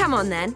Come on, then.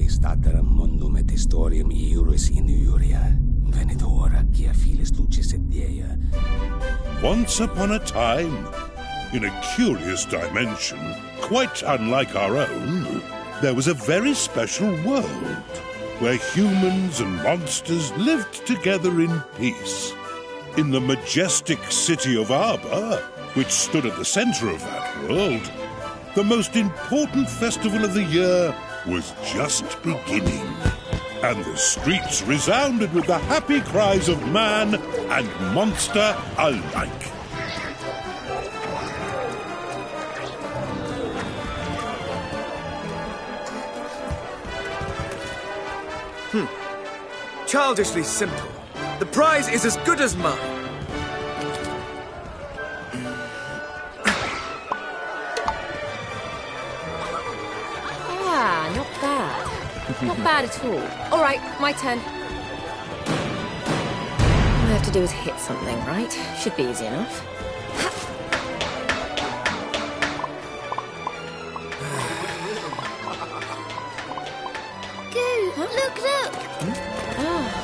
Stateram mondum et historiam iuris in iuria, venit hora quia filis lucis et dea. Once upon a time, in a curious dimension, quite unlike our own, there was a very special world, where humans and monsters lived together in peace. In the majestic city of Arbor, which stood at the center of that world, the most important festival of the year was just beginning, and the streets resounded with the happy cries of man and monster alike. Childishly simple. The prize is as good as mine. Not bad. Not bad at all. All right, my turn. All I have to do is hit something, right? Should be easy enough. Goo, look! Ah.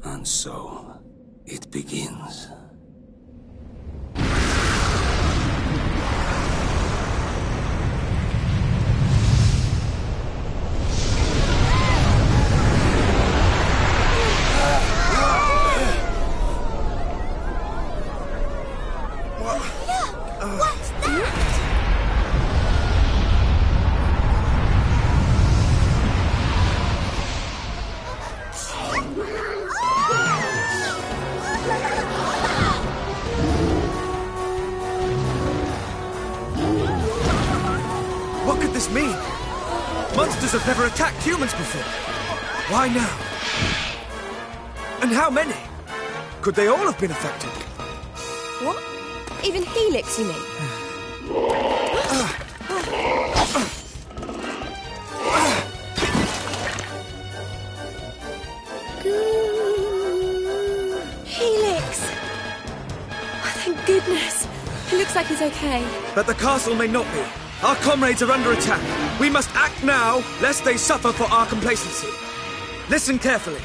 And so, it begins. What's that? What could this mean? Monsters have never attacked humans before. Why now? And how many? Could they all have been affected? What? Even Helix, you mean? Helix! Oh, thank goodness. It looks like he's okay. But the castle may not be. Our comrades are under attack. We must act now, lest they suffer for our complacency. Listen carefully.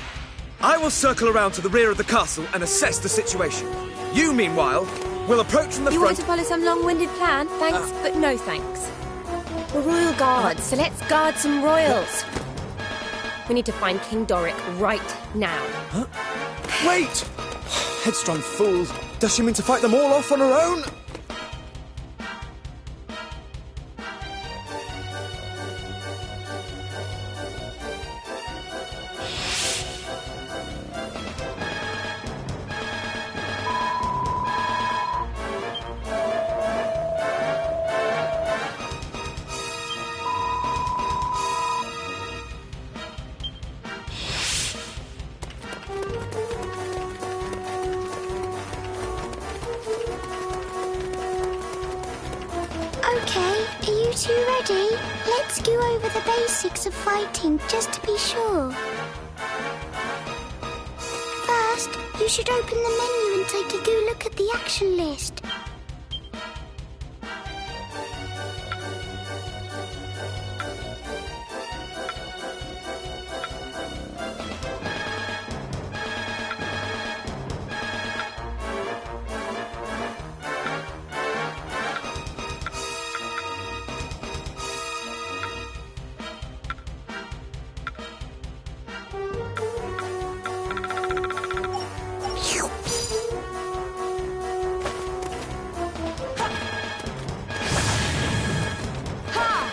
I will circle around to the rear of the castle and assess the situation. You, meanwhile, will approach from the You front... want to follow some long-winded plan? Thanks, but no thanks. We're royal guards, so let's guard some royals. We need to find King Doric right now. Huh? Wait! Headstrong fool. Does she mean to fight them all off on her own? Okay, are you two ready? Let's go over the basics of fighting, just to be sure. First, you should open the menu and take a good look at the action list.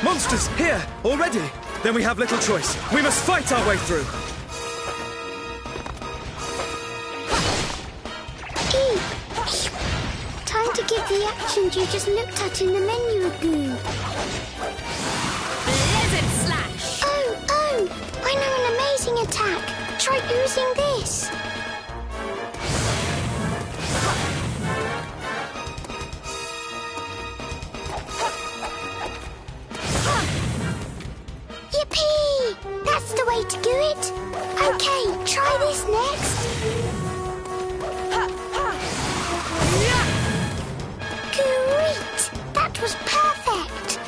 Monsters! Here! Already! Then we have little choice. We must fight our way through! Time to give the actions you just looked at in the menu a go. Lizard slash! Oh! I know an amazing attack. Try using this. Yippee! That's the way to do it. Okay, try this next. Great! That was perfect.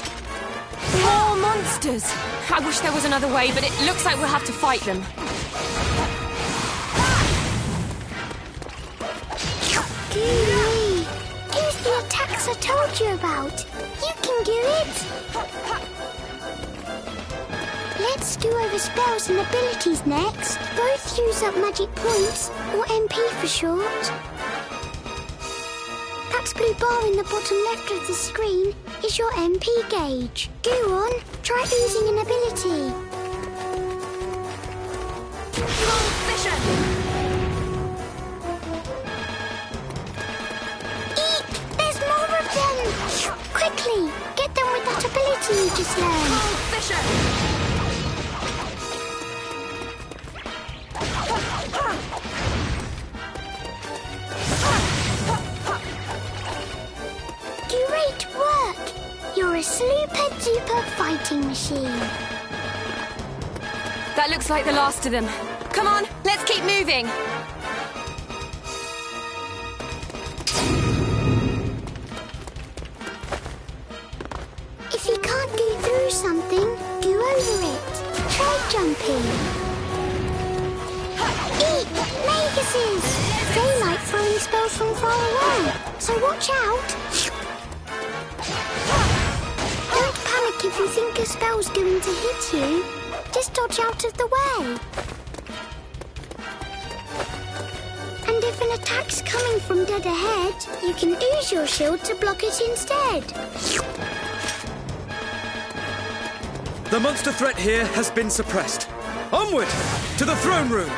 More monsters! I wish there was another way, but it looks like we'll have to fight them. Gooey! Use the attacks I told you about. You can do it. Let's do over spells and abilities next. Both use up magic points, or MP for short. That blue bar in the bottom left of the screen is your MP gauge. Go on, try using an ability. Vision! Eek! There's more of them! Quickly, get them with that ability you just learned. Vision! Great work! You're a super-duper fighting machine. That looks like the last of them. Come on, let's keep moving. If you can't go through something, go over it. Try jumping. Eek! Maguses! They like throwing spells from far away, so watch out. Don't panic if you think a spell's going to hit you. Just dodge out of the way. And if an attack's coming from dead ahead, you can use your shield to block it instead. The monster threat here has been suppressed. Onward! To the throne room!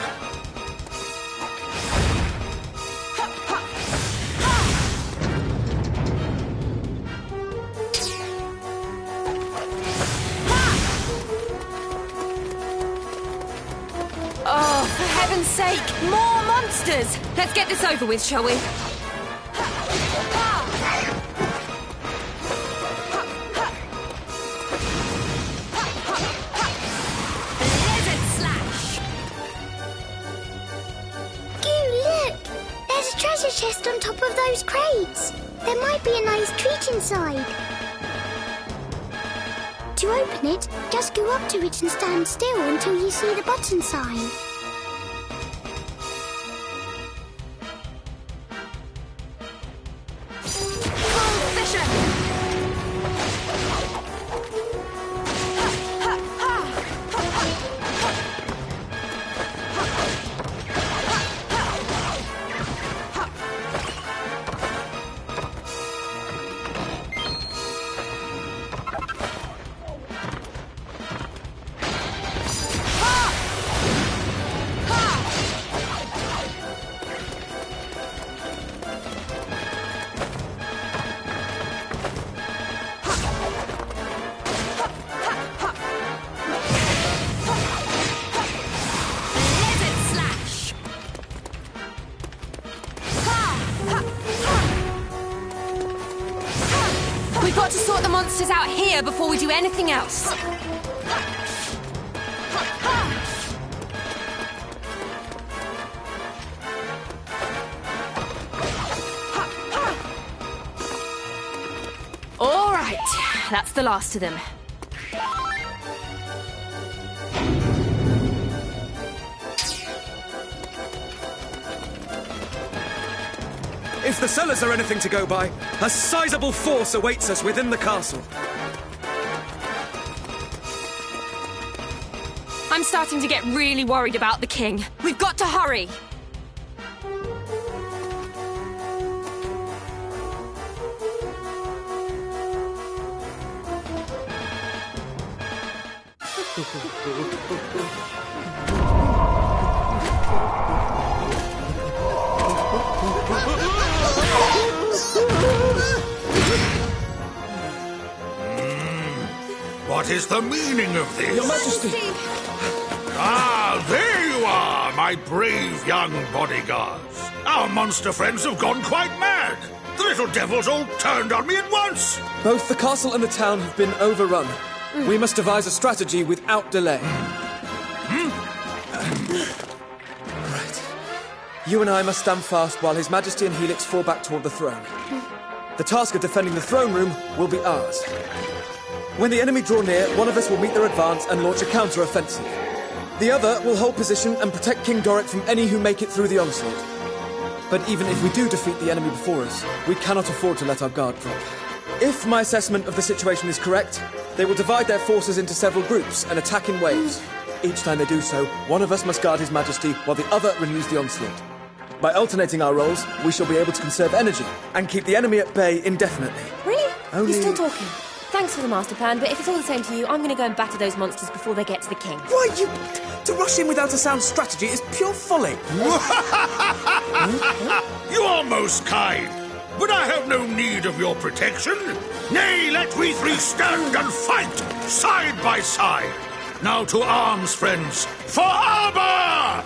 Oh, for heaven's sake, more monsters! Let's get this over with, shall we? Lizard slash! Goo, look! There's a treasure chest on top of those crates. There might be a nice treat inside. To open it, just go up to it and stand still until you see the button sign. We've got to sort the monsters out here before we do anything else. Right, that's the last of them. If the cellars are anything to go by, a sizable force awaits us within the castle. I'm starting to get really worried about the king. We've got to hurry! What is the meaning of this? Your Majesty! Ah, there you are, my brave young bodyguards. Our monster friends have gone quite mad. The little devils all turned on me at once. Both the castle and the town have been overrun. We must devise a strategy without delay. Right. You and I must stand fast while His Majesty and Helix fall back toward the throne. The task of defending the throne room will be ours. When the enemy draw near, one of us will meet their advance and launch a counter-offensive. The other will hold position and protect King Doric from any who make it through the onslaught. But even if we do defeat the enemy before us, we cannot afford to let our guard drop. If my assessment of the situation is correct, they will divide their forces into several groups and attack in waves. Each time they do so, one of us must guard His Majesty while the other renews the onslaught. By alternating our roles, we shall be able to conserve energy and keep the enemy at bay indefinitely. Really? Only- You're still talking? Thanks for the master plan, but if it's all the same to you, I'm going to go and batter those monsters before they get to the king. Why, to rush in without a sound strategy is pure folly. You are most kind, but I have no need of your protection. Nay, let we three stand and fight, side by side. Now to arms, friends, for armor!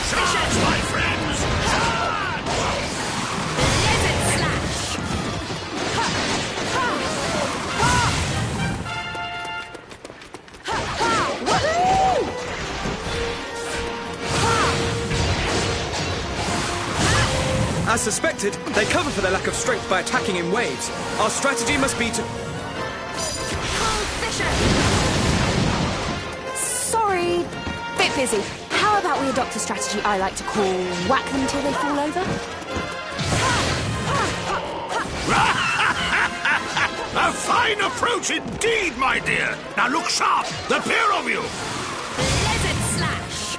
Charge, my friends! As suspected, they cover for their lack of strength by attacking in waves. Our strategy must be to... Sorry, bit busy. How about we adopt a strategy I like to call whack them till they fall over? A fine approach indeed, my dear. Now look sharp, the pair of you. Lizard slash!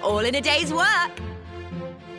All in a day's work.